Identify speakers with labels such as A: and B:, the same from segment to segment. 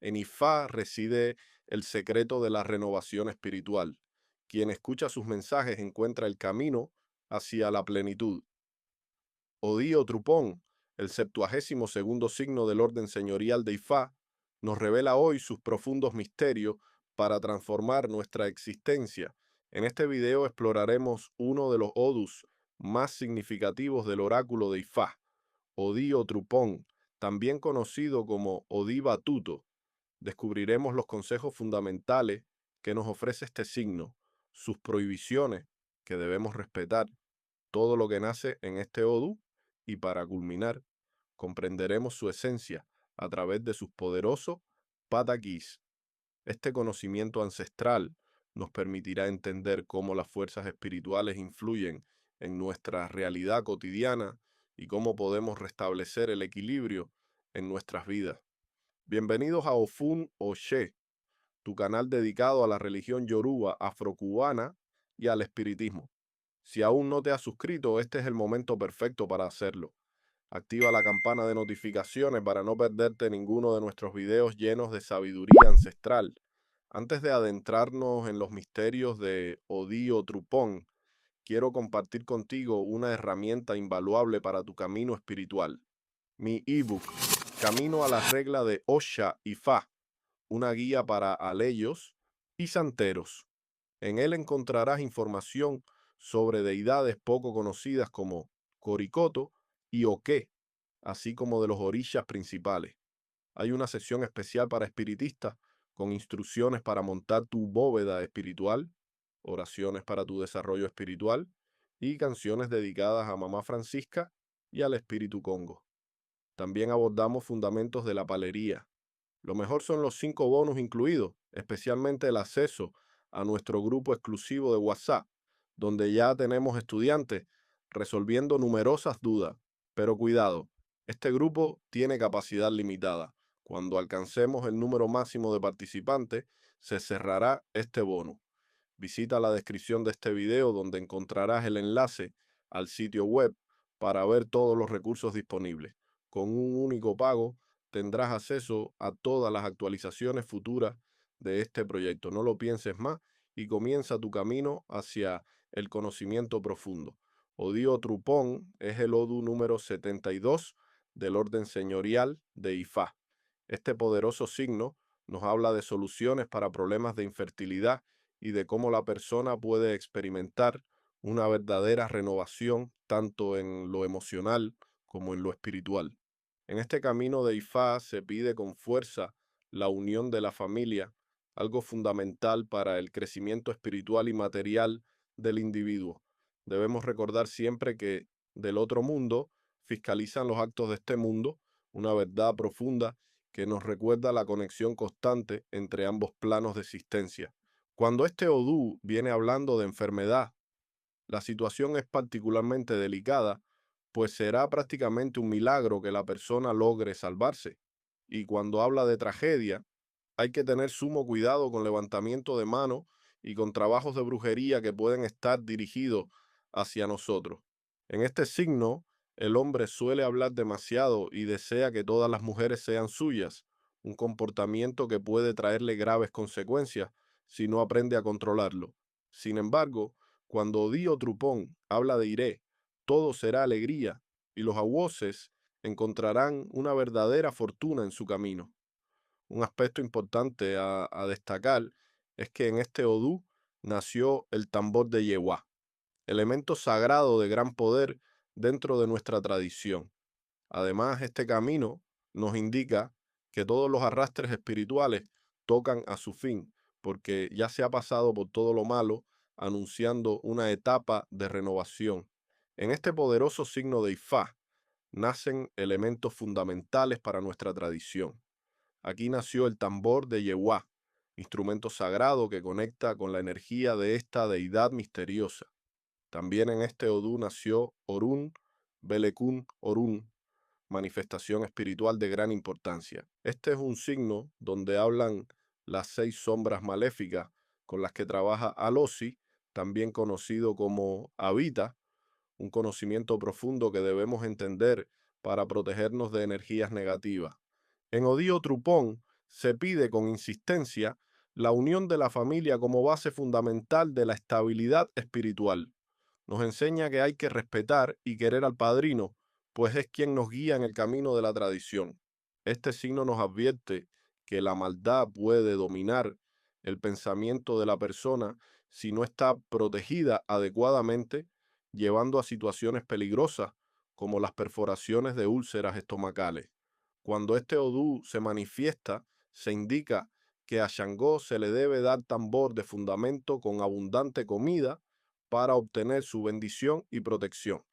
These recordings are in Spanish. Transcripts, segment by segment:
A: En Ifá reside el secreto de la renovación espiritual. Quien escucha sus mensajes encuentra el camino hacia la plenitud. Odí o Trupón, el 72º signo del orden señorial de Ifá, nos revela hoy sus profundos misterios para transformar nuestra existencia. En este video exploraremos uno de los odus más significativos del oráculo de Ifá, Odí o Trupón, también conocido como Odí Batuto. Descubriremos los consejos fundamentales que nos ofrece este signo, sus prohibiciones que debemos respetar, todo lo que nace en este Odú y para culminar, comprenderemos su esencia a través de sus poderosos pataquís. Este conocimiento ancestral nos permitirá entender cómo las fuerzas espirituales influyen en nuestra realidad cotidiana y cómo podemos restablecer el equilibrio en nuestras vidas. Bienvenidos a Ofun Oshe, tu canal dedicado a la religión yoruba afrocubana y al espiritismo. Si aún no te has suscrito, este es el momento perfecto para hacerlo. Activa la campana de notificaciones para no perderte ninguno de nuestros videos llenos de sabiduría ancestral. Antes de adentrarnos en los misterios de Odí o Trupón, quiero compartir contigo una herramienta invaluable para tu camino espiritual. Mi ebook, Camino a la regla de Osha y Fa, una guía para aleyos y santeros. En él encontrarás información sobre deidades poco conocidas como Coricoto y Oqué, así como de los orishas principales. Hay una sección especial para espiritistas con instrucciones para montar tu bóveda espiritual, oraciones para tu desarrollo espiritual y canciones dedicadas a Mamá Francisca y al Espíritu Congo. También abordamos fundamentos de la palería. Lo mejor son los 5 bonos incluidos, especialmente el acceso a nuestro grupo exclusivo de WhatsApp, donde ya tenemos estudiantes resolviendo numerosas dudas. Pero cuidado, este grupo tiene capacidad limitada. Cuando alcancemos el número máximo de participantes, se cerrará este bono. Visita la descripción de este video donde encontrarás el enlace al sitio web para ver todos los recursos disponibles. Con un único pago tendrás acceso a todas las actualizaciones futuras de este proyecto. No lo pienses más y comienza tu camino hacia el conocimiento profundo. Odío Trupón es el Odu número 72 del orden señorial de Ifá. Este poderoso signo nos habla de soluciones para problemas de infertilidad y de cómo la persona puede experimentar una verdadera renovación tanto en lo emocional como en lo espiritual. En este camino de Ifá se pide con fuerza la unión de la familia, algo fundamental para el crecimiento espiritual y material del individuo. Debemos recordar siempre que del otro mundo fiscalizan los actos de este mundo, una verdad profunda que nos recuerda la conexión constante entre ambos planos de existencia. Cuando este Odú viene hablando de enfermedad, la situación es particularmente delicada, pues será prácticamente un milagro que la persona logre salvarse. Y cuando habla de tragedia, hay que tener sumo cuidado con levantamiento de mano y con trabajos de brujería que pueden estar dirigidos hacia nosotros. En este signo, el hombre suele hablar demasiado y desea que todas las mujeres sean suyas, un comportamiento que puede traerle graves consecuencias si no aprende a controlarlo. Sin embargo, cuando Dio Trupón habla de Iré, todo será alegría y los aguoses encontrarán una verdadera fortuna en su camino. Un aspecto importante a destacar es que en este Odú nació el tambor de Yehuá, elemento sagrado de gran poder dentro de nuestra tradición. Además, este camino nos indica que todos los arrastres espirituales tocan a su fin, porque ya se ha pasado por todo lo malo, anunciando una etapa de renovación. En este poderoso signo de Ifá nacen elementos fundamentales para nuestra tradición. Aquí nació el tambor de Yehuá, instrumento sagrado que conecta con la energía de esta deidad misteriosa. También en este Odú nació Orún, Belekún Orún, manifestación espiritual de gran importancia. Este es un signo donde hablan las 6 sombras maléficas con las que trabaja Alosi, también conocido como Habita, un conocimiento profundo que debemos entender para protegernos de energías negativas. En Odío Trupón Se pide con insistencia la unión de la familia como base fundamental de la estabilidad espiritual. Nos enseña que hay que respetar y querer al padrino, pues es quien nos guía en el camino de la tradición. Este signo nos advierte que la maldad puede dominar el pensamiento de la persona si no está protegida adecuadamente, llevando a situaciones peligrosas como las perforaciones de úlceras estomacales. Cuando este odú se manifiesta, se indica que a Shango se le debe dar tambor de fundamento con abundante comida para obtener su bendición y protección.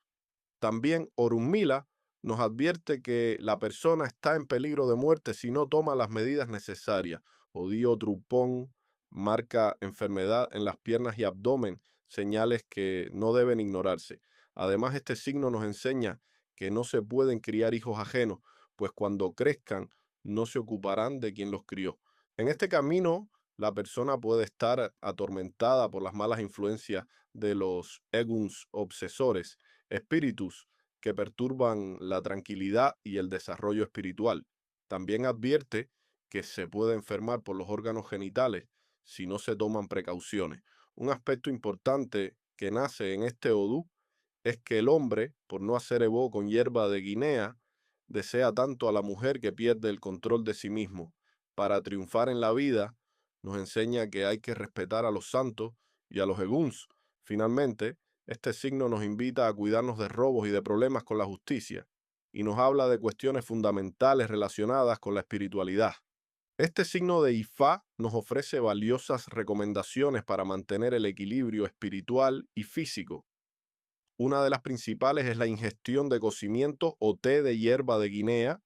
A: También Orunmila nos advierte que la persona está en peligro de muerte si no toma las medidas necesarias. Odío Trupón marca enfermedad en las piernas y abdomen, señales que no deben ignorarse. Además, este signo nos enseña que no se pueden criar hijos ajenos, pues cuando crezcan no se ocuparán de quien los crió. En este camino, la persona puede estar atormentada por las malas influencias de los eguns obsesores, espíritus que perturban la tranquilidad y el desarrollo espiritual. También advierte que se puede enfermar por los órganos genitales si no se toman precauciones. Un aspecto importante que nace en este odú es que el hombre, por no hacer ebó con hierba de Guinea, desea tanto a la mujer que pierde el control de sí mismo. Para triunfar en la vida, nos enseña que hay que respetar a los santos y a los eguns. Finalmente, este signo nos invita a cuidarnos de robos y de problemas con la justicia, y nos habla de cuestiones fundamentales relacionadas con la espiritualidad. Este signo de Ifá nos ofrece valiosas recomendaciones para mantener el equilibrio espiritual y físico. Una de las principales es la ingestión de cocimiento o té de hierba de Guinea,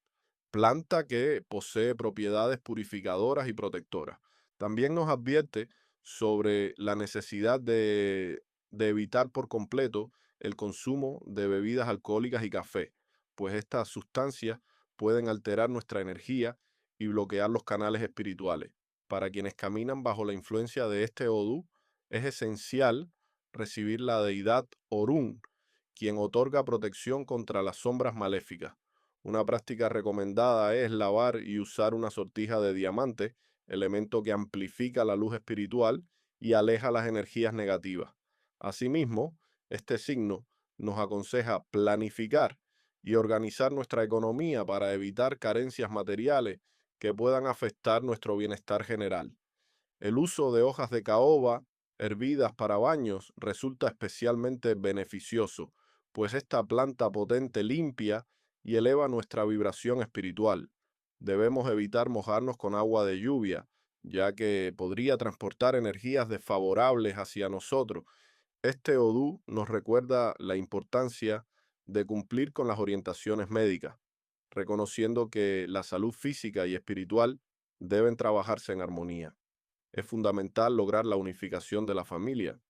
A: planta que posee propiedades purificadoras y protectoras. También nos advierte sobre la necesidad de evitar por completo el consumo de bebidas alcohólicas y café, pues estas sustancias pueden alterar nuestra energía y bloquear los canales espirituales. Para quienes caminan bajo la influencia de este odú, es esencial recibir la deidad Orún, quien otorga protección contra las sombras maléficas. Una práctica recomendada es lavar y usar una sortija de diamante, elemento que amplifica la luz espiritual y aleja las energías negativas. Asimismo, este signo nos aconseja planificar y organizar nuestra economía para evitar carencias materiales que puedan afectar nuestro bienestar general. El uso de hojas de caoba hervidas para baños resulta especialmente beneficioso, pues esta planta potente limpia y eleva nuestra vibración espiritual. Debemos evitar mojarnos con agua de lluvia, ya que podría transportar energías desfavorables hacia nosotros. Este odú nos recuerda la importancia de cumplir con las orientaciones médicas, reconociendo que la salud física y espiritual deben trabajarse en armonía. Es fundamental lograr la unificación de la familia,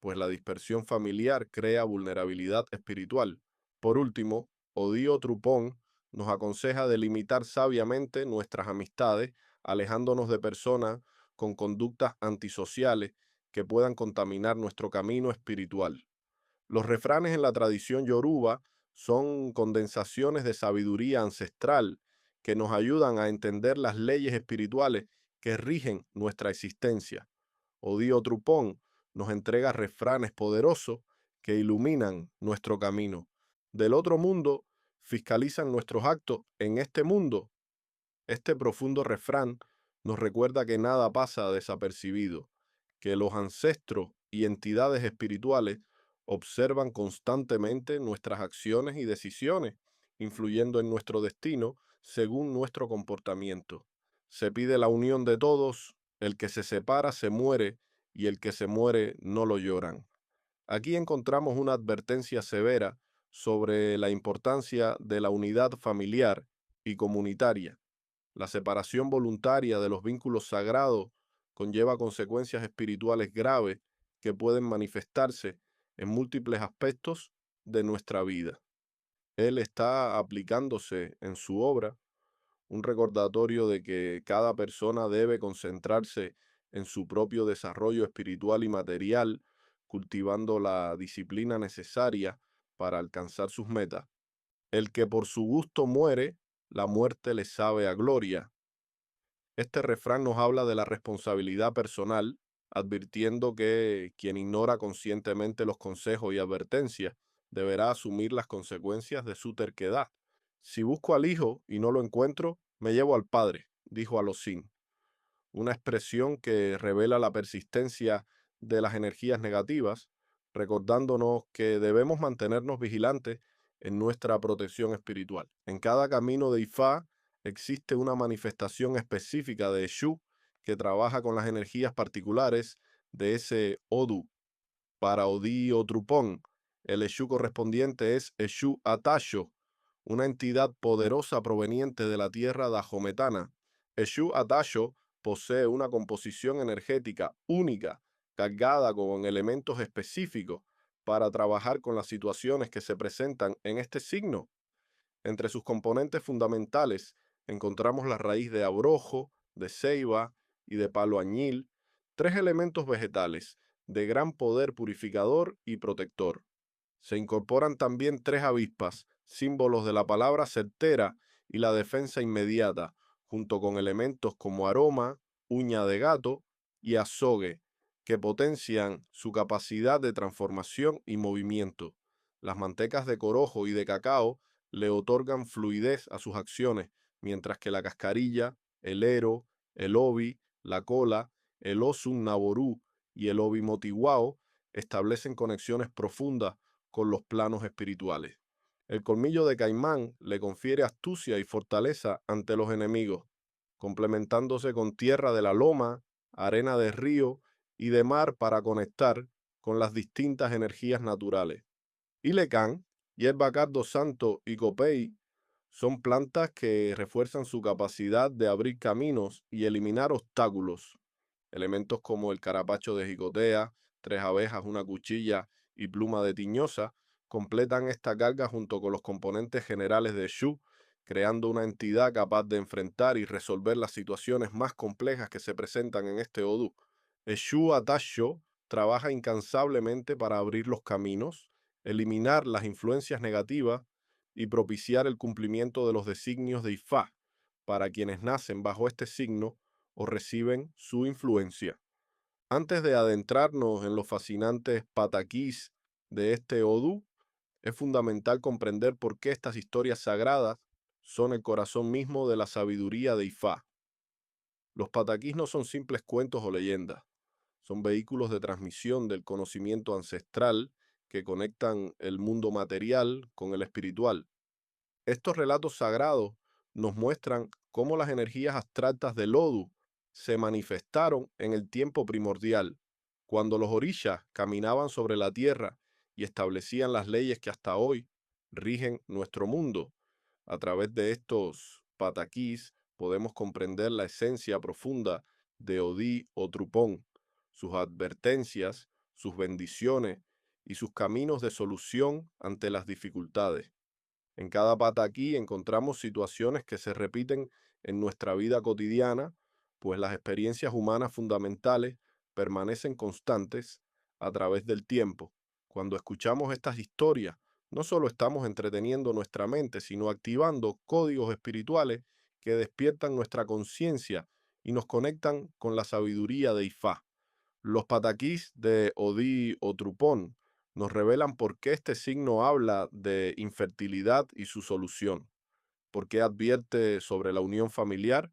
A: pues la dispersión familiar crea vulnerabilidad espiritual. Por último, Odío Trupón nos aconseja delimitar sabiamente nuestras amistades, alejándonos de personas con conductas antisociales que puedan contaminar nuestro camino espiritual. Los refranes en la tradición yoruba son condensaciones de sabiduría ancestral que nos ayudan a entender las leyes espirituales que rigen nuestra existencia. Odío Trupón nos entrega refranes poderosos que iluminan nuestro camino. Del otro mundo, fiscalizan nuestros actos en este mundo. Este profundo refrán nos recuerda que nada pasa desapercibido, que los ancestros y entidades espirituales observan constantemente nuestras acciones y decisiones, influyendo en nuestro destino según nuestro comportamiento. Se pide la unión de todos, el que se separa se muere y el que se muere no lo lloran. Aquí encontramos una advertencia severa sobre la importancia de la unidad familiar y comunitaria. La separación voluntaria de los vínculos sagrados conlleva consecuencias espirituales graves que pueden manifestarse en múltiples aspectos de nuestra vida. Él está aplicándose en su obra un recordatorio de que cada persona debe concentrarse en su propio desarrollo espiritual y material, cultivando la disciplina necesaria para alcanzar sus metas. El que por su gusto muere, la muerte le sabe a gloria. Este refrán nos habla de la responsabilidad personal, advirtiendo que quien ignora conscientemente los consejos y advertencias deberá asumir las consecuencias de su terquedad. Si busco al hijo y no lo encuentro, me llevo al padre, dijo Alocín, una expresión que revela la persistencia de las energías negativas, recordándonos que debemos mantenernos vigilantes en nuestra protección espiritual. En cada camino de Ifá existe una manifestación específica de Eshu que trabaja con las energías particulares de ese Odu. Para Odí o Trupón, el Eshu correspondiente es Eshu Atasho, una entidad poderosa proveniente de la tierra dajometana. Eshu Atasho posee una composición energética única, cargada con elementos específicos para trabajar con las situaciones que se presentan en este signo. Entre sus componentes fundamentales encontramos la raíz de abrojo, de ceiba y de palo añil, tres elementos vegetales de gran poder purificador y protector. Se incorporan también tres avispas, símbolos de la palabra certera y la defensa inmediata, junto con elementos como aroma, uña de gato y azogue, que potencian su capacidad de transformación y movimiento. Las mantecas de corojo y de cacao le otorgan fluidez a sus acciones, mientras que la cascarilla, el ero, el obi, la cola, el osun naború y el obi motiwao establecen conexiones profundas con los planos espirituales. El colmillo de caimán le confiere astucia y fortaleza ante los enemigos, complementándose con tierra de la loma, arena de río y de mar para conectar con las distintas energías naturales. Ilecán, hierba cardo santo y copey son plantas que refuerzan su capacidad de abrir caminos y eliminar obstáculos. Elementos como el carapacho de jicotea, tres abejas, una cuchilla y pluma de tiñosa completan esta carga junto con los componentes generales de Shu, creando una entidad capaz de enfrentar y resolver las situaciones más complejas que se presentan en este Odu. El Shu Atasho trabaja incansablemente para abrir los caminos, eliminar las influencias negativas y propiciar el cumplimiento de los designios de Ifá para quienes nacen bajo este signo o reciben su influencia. Antes de adentrarnos en los fascinantes pataquís de este Odu, es fundamental comprender por qué estas historias sagradas son el corazón mismo de la sabiduría de Ifá. Los pataquís no son simples cuentos o leyendas, son vehículos de transmisión del conocimiento ancestral que conectan el mundo material con el espiritual. Estos relatos sagrados nos muestran cómo las energías abstractas del Odu se manifestaron en el tiempo primordial, cuando los orishas caminaban sobre la tierra y establecían las leyes que hasta hoy rigen nuestro mundo. A través de estos pataquís podemos comprender la esencia profunda de Odí o Trupón, sus advertencias, sus bendiciones y sus caminos de solución ante las dificultades. En cada pata aquí encontramos situaciones que se repiten en nuestra vida cotidiana, pues las experiencias humanas fundamentales permanecen constantes a través del tiempo. Cuando escuchamos estas historias, no solo estamos entreteniendo nuestra mente, sino activando códigos espirituales que despiertan nuestra conciencia y nos conectan con la sabiduría de Ifá. Los pataquís de Odí o Trupón nos revelan por qué este signo habla de infertilidad y su solución, por qué advierte sobre la unión familiar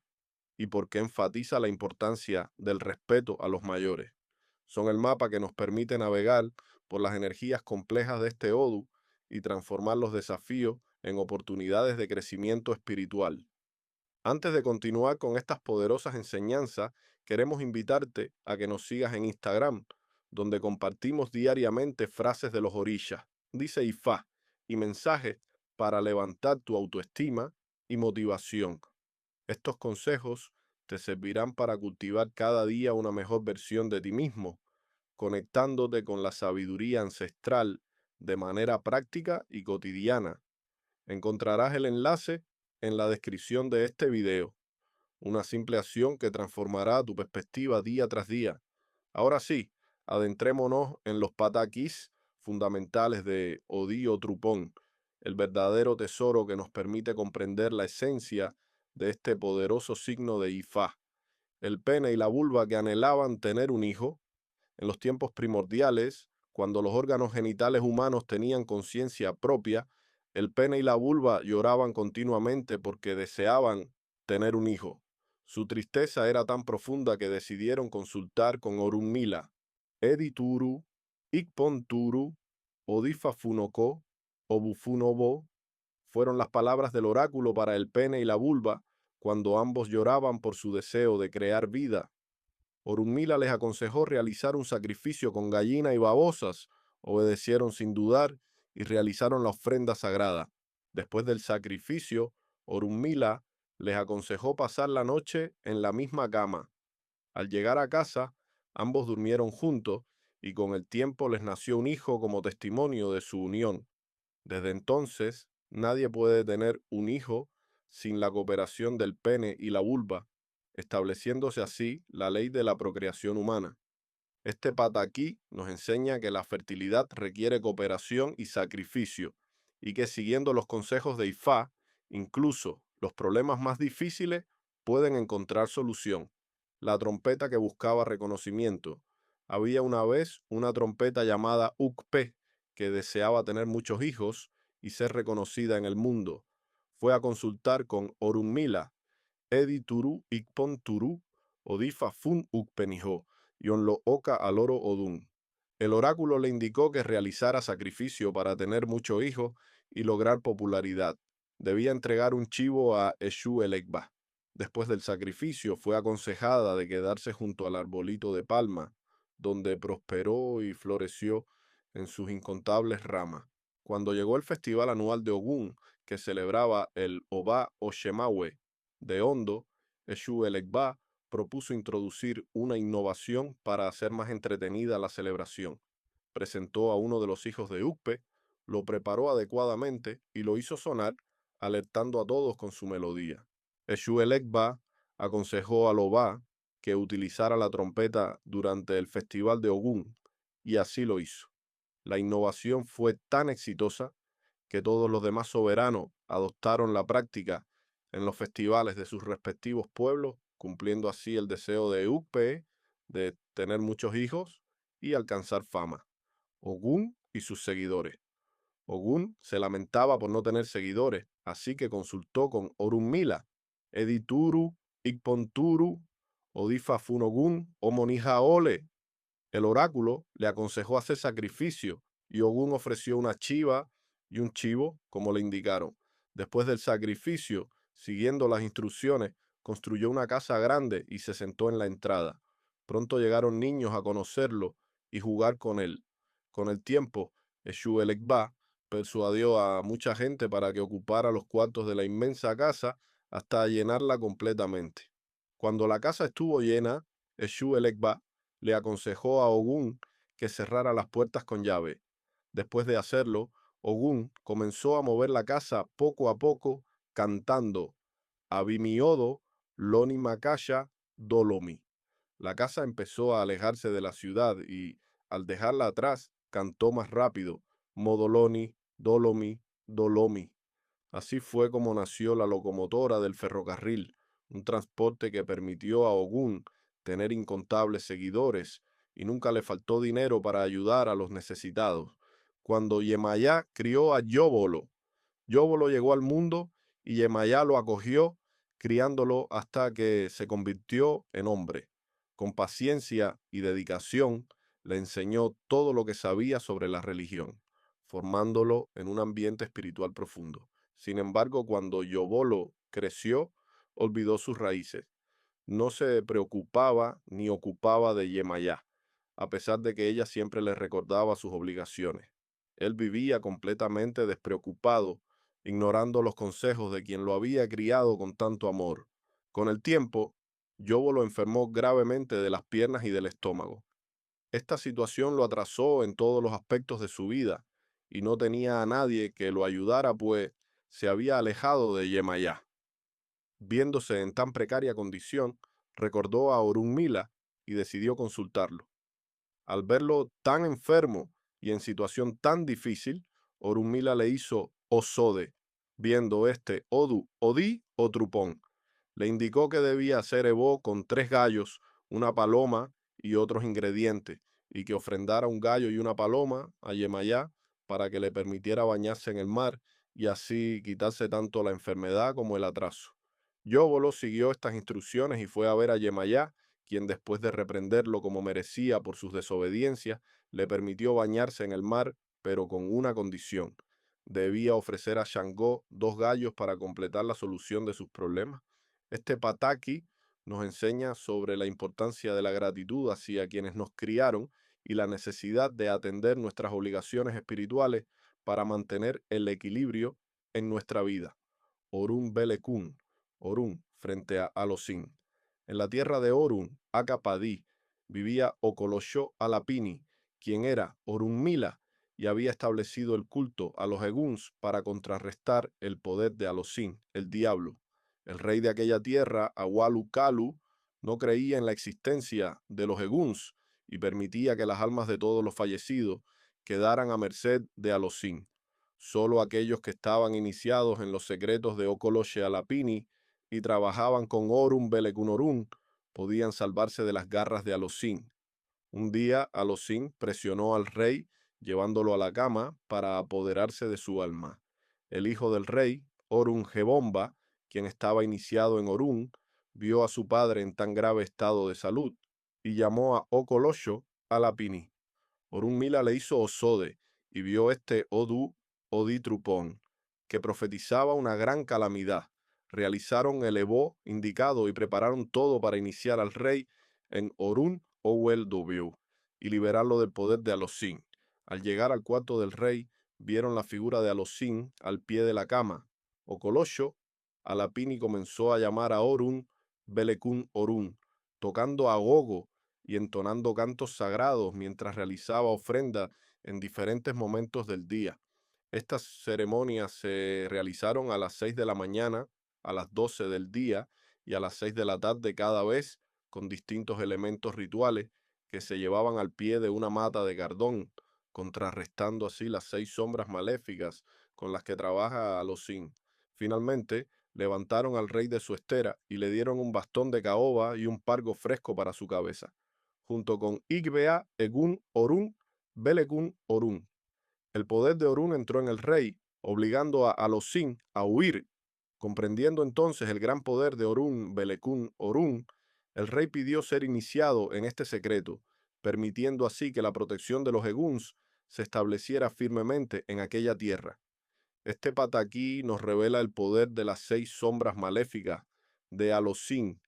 A: y por qué enfatiza la importancia del respeto a los mayores. Son el mapa que nos permite navegar por las energías complejas de este Odu y transformar los desafíos en oportunidades de crecimiento espiritual. Antes de continuar con estas poderosas enseñanzas, queremos invitarte a que nos sigas en Instagram, donde compartimos diariamente frases de los orishas, dice Ifá, y mensajes para levantar tu autoestima y motivación. Estos consejos te servirán para cultivar cada día una mejor versión de ti mismo, conectándote con la sabiduría ancestral de manera práctica y cotidiana. Encontrarás el enlace en la descripción de este video, una simple acción que transformará tu perspectiva día tras día. Ahora sí, adentrémonos en los pataquís fundamentales de Odí o Trupón, el verdadero tesoro que nos permite comprender la esencia de este poderoso signo de Ifá. el pene y la vulva que anhelaban tener un hijo. En los tiempos primordiales, cuando los órganos genitales humanos tenían conciencia propia, el pene y la vulva lloraban continuamente porque deseaban tener un hijo. Su tristeza era tan profunda que decidieron consultar con Orunmila. Edituru, Ikponturu, Odifafunoko, Obufunobo, fueron las palabras del oráculo para el pene y la vulva cuando ambos lloraban por su deseo de crear vida. Orunmila les aconsejó realizar un sacrificio con gallina y babosas. Obedecieron sin dudar y realizaron la ofrenda sagrada. Después del sacrificio, Orunmila les aconsejó pasar la noche en la misma cama. Al llegar a casa, ambos durmieron juntos y con el tiempo les nació un hijo como testimonio de su unión. Desde entonces, nadie puede tener un hijo sin la cooperación del pene y la vulva, estableciéndose así la ley de la procreación humana. Este pataquí nos enseña que la fertilidad requiere cooperación y sacrificio, y que siguiendo los consejos de Ifá, incluso los problemas más difíciles pueden encontrar solución. La trompeta que buscaba reconocimiento. Había una vez una trompeta llamada Ukpe que deseaba tener muchos hijos y ser reconocida en el mundo. Fue a consultar con Orunmila, Edituru Ikponturu, Odifa Fun Ukpenijo, Yonlo Oka Aloro Odun. El oráculo le indicó que realizara sacrificio para tener muchos hijos y lograr popularidad. Debía entregar un chivo a Eshu Elekba. Después del sacrificio fue aconsejada de quedarse junto al arbolito de palma, donde prosperó y floreció en sus incontables ramas. Cuando llegó el festival anual de Ogún, que celebraba el Oba Oshemawe de Hondo, Eshu Elekba propuso introducir una innovación para hacer más entretenida la celebración. Presentó a uno de los hijos de Ukpe, lo preparó adecuadamente y lo hizo sonar, alertando a todos con su melodía. Eshuelekba aconsejó a Lobá que utilizara la trompeta durante el festival de Ogún, y así lo hizo. La innovación fue tan exitosa que todos los demás soberanos adoptaron la práctica en los festivales de sus respectivos pueblos, cumpliendo así el deseo de Ukpe de tener muchos hijos y alcanzar fama. Ogún y sus seguidores. Ogún se lamentaba por no tener seguidores, así que consultó con Orunmila, Edituru, Ikponturu, Odifa Funogun o Monija Ole. El oráculo le aconsejó hacer sacrificio y Ogún ofreció una chiva y un chivo, como le indicaron. Después del sacrificio, siguiendo las instrucciones, construyó una casa grande y se sentó en la entrada. Pronto llegaron niños a conocerlo y jugar con él. Con el tiempo, Eshuelekba persuadió a mucha gente para que ocupara los cuartos de la inmensa casa hasta llenarla completamente. Cuando la casa estuvo llena, Eshuelekba le aconsejó a Ogún que cerrara las puertas con llave. Después de hacerlo, Ogún comenzó a mover la casa poco a poco, cantando Abimiodo, Loni Makasha, Dolomi. La casa empezó a alejarse de la ciudad y, al dejarla atrás, cantó más rápido, Modoloni, Dolomi, Dolomi. Así fue como nació la locomotora del ferrocarril, un transporte que permitió a Ogún tener incontables seguidores y nunca le faltó dinero para ayudar a los necesitados. Cuando Yemayá crió a Yóbolo, Yóbolo llegó al mundo y Yemayá lo acogió, criándolo hasta que se convirtió en hombre. Con paciencia y dedicación le enseñó todo lo que sabía sobre la religión, formándolo en un ambiente espiritual profundo. Sin embargo, cuando Yobolo creció, olvidó sus raíces. No se preocupaba ni ocupaba de Yemayá, a pesar de que ella siempre le recordaba sus obligaciones. Él vivía completamente despreocupado, ignorando los consejos de quien lo había criado con tanto amor. Con el tiempo, Yobolo enfermó gravemente de las piernas y del estómago. Esta situación lo atrasó en todos los aspectos de su vida y no tenía a nadie que lo ayudara, pues se había alejado de Yemayá. Viéndose en tan precaria condición, recordó a Orunmila y decidió consultarlo. Al verlo tan enfermo y en situación tan difícil, Orunmila le hizo Osode, viendo este Odu, Odi o Trupón. Le indicó que debía hacer ebó con 3 gallos, una paloma y otros ingredientes, y que ofrendara un gallo y una paloma a Yemayá para que le permitiera bañarse en el mar y así quitarse tanto la enfermedad como el atraso. Yóbolo siguió estas instrucciones y fue a ver a Yemayá, quien después de reprenderlo como merecía por sus desobediencias, le permitió bañarse en el mar, pero con una condición: debía ofrecer a Shangó 2 gallos para completar la solución de sus problemas. Este pataki nos enseña sobre la importancia de la gratitud hacia quienes nos criaron y la necesidad de atender nuestras obligaciones espirituales para mantener el equilibrio en nuestra vida. Orun Belekun, Orun frente a Alocin. En la tierra de Orun, Acapadí, vivía Ocolosho Alapini, quien era Orunmila y había establecido el culto a los Eguns para contrarrestar el poder de Alocin, el diablo. El rey de aquella tierra, Awalu Kalu, no creía en la existencia de los Eguns y permitía que las almas de todos los fallecidos quedaran a merced de Alocin. Solo aquellos que estaban iniciados en los secretos de Okoloshe Alapini y trabajaban con Orun Belecunorun podían salvarse de las garras de Alocin. Un día Alocin presionó al rey llevándolo a la cama para apoderarse de su alma. El hijo del rey, Orun Jebomba, quien estaba iniciado en Orun, vio a su padre en tan grave estado de salud y llamó a Okolosho Alapini. Orunmila le hizo Osode y vio este Odu Oditrupón, que profetizaba una gran calamidad. Realizaron el ebó indicado y prepararon todo para iniciar al rey en Orun Owel Dubiu y liberarlo del poder de Alocin. Al llegar al cuarto del rey, vieron la figura de Alocin al pie de la cama. Ocolosho Alapini comenzó a llamar a Orun Belekun Orun, tocando a gogo y entonando cantos sagrados mientras realizaba ofrenda en diferentes momentos del día. Estas ceremonias se realizaron a las 6 de la mañana, a las 12 del día y a las 6 de la tarde cada vez, con distintos elementos rituales que se llevaban al pie de una mata de cardón, contrarrestando así las 6 sombras maléficas con las que trabaja Alocin. Finalmente, levantaron al rey de su estera y le dieron un bastón de caoba y un pargo fresco para su cabeza, junto con Igbea, Egun, Orun, Belekun, Orun. El poder de Orun entró en el rey, obligando a Alocin a huir. Comprendiendo entonces el gran poder de Orun, Belekun, Orun, el rey pidió ser iniciado en este secreto, permitiendo así que la protección de los Eguns se estableciera firmemente en aquella tierra. Este pataquí nos revela el poder de las 6 sombras maléficas de Alocin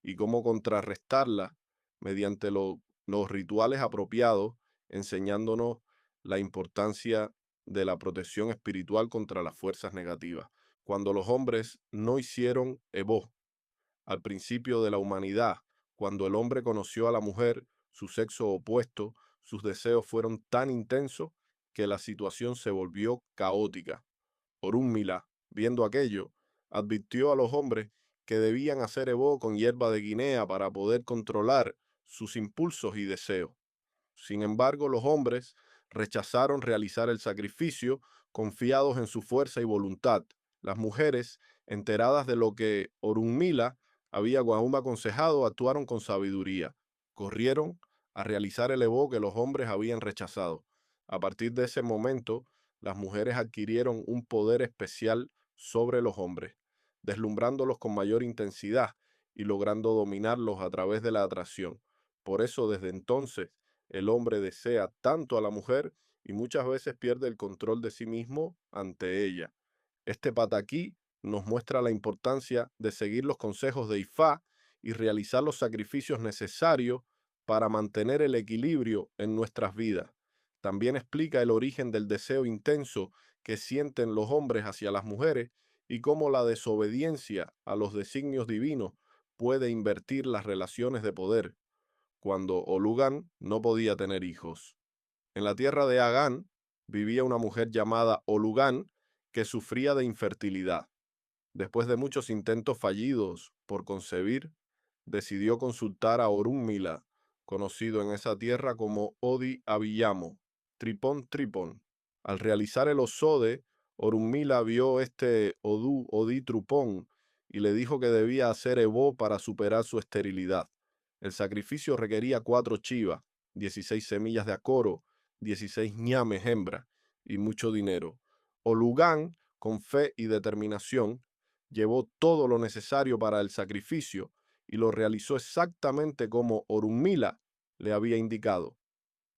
A: y cómo contrarrestarla mediante los rituales apropiados, enseñándonos la importancia de la protección espiritual contra las fuerzas negativas. Cuando los hombres no hicieron ebó al principio de la humanidad, cuando el hombre conoció a la mujer, su sexo opuesto, sus deseos fueron tan intensos que la situación se volvió caótica. Orúnmila, viendo aquello, advirtió a los hombres que debían hacer ebó con hierba de Guinea para poder controlar sus impulsos y deseos. Sin embargo, los hombres rechazaron realizar el sacrificio, confiados en su fuerza y voluntad. Las mujeres, enteradas de lo que Orunmila había aún aconsejado, actuaron con sabiduría. Corrieron a realizar el ebó que los hombres habían rechazado. A partir de ese momento, las mujeres adquirieron un poder especial sobre los hombres, deslumbrándolos con mayor intensidad y logrando dominarlos a través de la atracción. Por eso, desde entonces, el hombre desea tanto a la mujer y muchas veces pierde el control de sí mismo ante ella. Este pataquí nos muestra la importancia de seguir los consejos de Ifá y realizar los sacrificios necesarios para mantener el equilibrio en nuestras vidas. También explica el origen del deseo intenso que sienten los hombres hacia las mujeres y cómo la desobediencia a los designios divinos puede invertir las relaciones de poder cuando Olugan no podía tener hijos. En la tierra de Agán vivía una mujer llamada Olugan que sufría de infertilidad. Después de muchos intentos fallidos por concebir, decidió consultar a Orunmila, conocido en esa tierra como Odi Abiyamo, Tripón Tripón. Al realizar el Osode, Orunmila vio este Odu Odi Trupón y le dijo que debía hacer Ebó para superar su esterilidad. El sacrificio requería 4 chivas, 16 semillas de acoro, 16 ñames hembra y mucho dinero. Olugán, con fe y determinación, llevó todo lo necesario para el sacrificio y lo realizó exactamente como Orunmila le había indicado.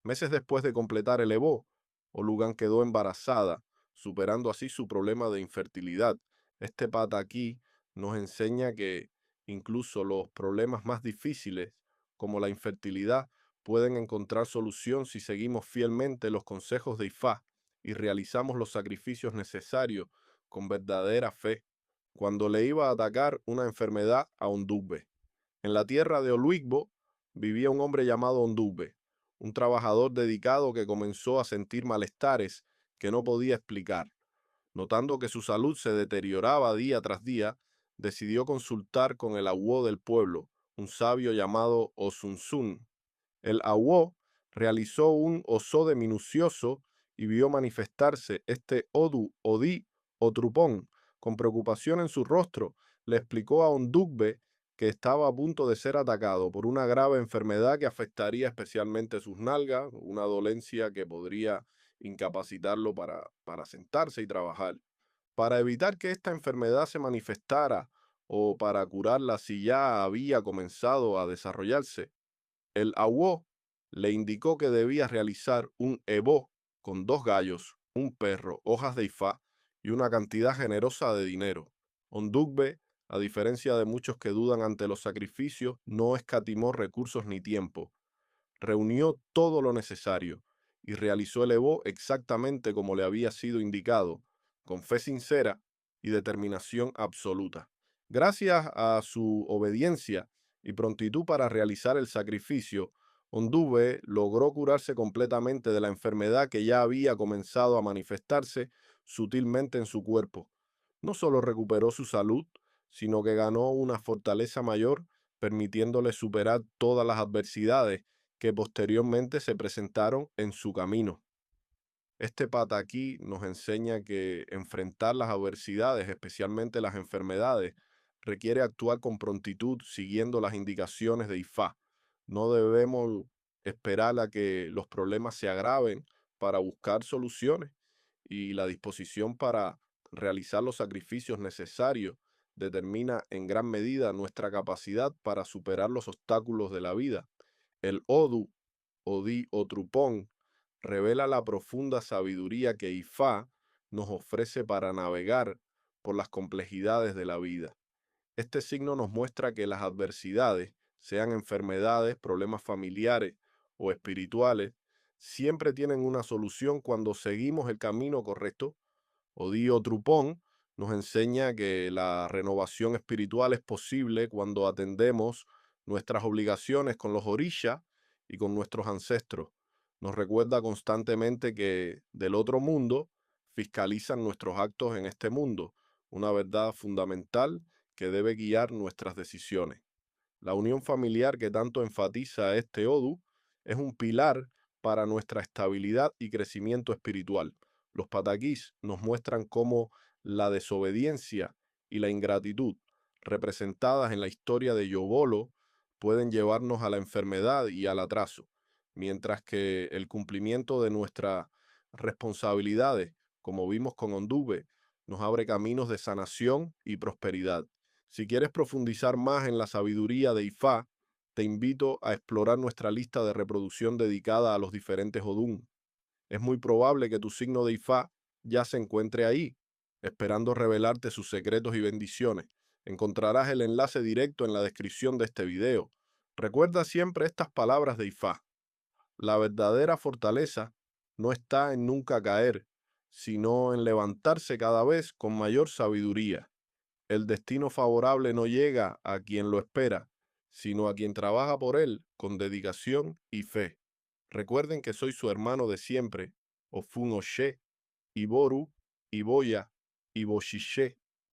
A: Meses después de completar el Ebó, Olugán quedó embarazada, superando así su problema de infertilidad. Este pata aquí nos enseña que incluso los problemas más difíciles, como la infertilidad, pueden encontrar solución si seguimos fielmente los consejos de Ifá y realizamos los sacrificios necesarios con verdadera fe. Cuando le iba a atacar una enfermedad a Ondugbe. En la tierra de Oluigbo vivía un hombre llamado Ondugbe, un trabajador dedicado que comenzó a sentir malestares que no podía explicar. Notando que su salud se deterioraba día tras día, decidió consultar con el aguó del pueblo, un sabio llamado Osunsun. El Awo realizó un osode minucioso y vio manifestarse este Odu, Odí o Trupón. Con preocupación en su rostro, le explicó a Ondugbe que estaba a punto de ser atacado por una grave enfermedad que afectaría especialmente sus nalgas, una dolencia que podría incapacitarlo para sentarse y trabajar. Para evitar que esta enfermedad se manifestara o para curarla si ya había comenzado a desarrollarse, el Awo le indicó que debía realizar un ebó con 2 gallos, un perro, hojas de ifá y una cantidad generosa de dinero. Ondugbe, a diferencia de muchos que dudan ante los sacrificios, no escatimó recursos ni tiempo. Reunió todo lo necesario y realizó el ebó exactamente como le había sido indicado, con fe sincera y determinación absoluta. Gracias a su obediencia y prontitud para realizar el sacrificio, Ondube logró curarse completamente de la enfermedad que ya había comenzado a manifestarse sutilmente en su cuerpo. No solo recuperó su salud, sino que ganó una fortaleza mayor, permitiéndole superar todas las adversidades que posteriormente se presentaron en su camino. Este pata aquí nos enseña que enfrentar las adversidades, especialmente las enfermedades, requiere actuar con prontitud siguiendo las indicaciones de Ifá. No debemos esperar a que los problemas se agraven para buscar soluciones, y la disposición para realizar los sacrificios necesarios determina en gran medida nuestra capacidad para superar los obstáculos de la vida. El Odu, Odí o Trupón revela la profunda sabiduría que Ifá nos ofrece para navegar por las complejidades de la vida. Este signo nos muestra que las adversidades, sean enfermedades, problemas familiares o espirituales, siempre tienen una solución cuando seguimos el camino correcto. Odío Trupón nos enseña que la renovación espiritual es posible cuando atendemos nuestras obligaciones con los orishas y con nuestros ancestros. Nos recuerda constantemente que del otro mundo fiscalizan nuestros actos en este mundo, una verdad fundamental que debe guiar nuestras decisiones. La unión familiar que tanto enfatiza este Odu es un pilar para nuestra estabilidad y crecimiento espiritual. Los pataquís nos muestran cómo la desobediencia y la ingratitud, representadas en la historia de Yobolo, pueden llevarnos a la enfermedad y al atraso, mientras que el cumplimiento de nuestras responsabilidades, como vimos con Ondube, nos abre caminos de sanación y prosperidad. Si quieres profundizar más en la sabiduría de Ifá, te invito a explorar nuestra lista de reproducción dedicada a los diferentes Odún. Es muy probable que tu signo de Ifá ya se encuentre ahí, esperando revelarte sus secretos y bendiciones. Encontrarás el enlace directo en la descripción de este video. Recuerda siempre estas palabras de Ifá. La verdadera fortaleza no está en nunca caer, sino en levantarse cada vez con mayor sabiduría. El destino favorable no llega a quien lo espera, sino a quien trabaja por él con dedicación y fe. Recuerden que soy su hermano de siempre, Ofun Oshe, Iboru, Iboya, Iboshishe.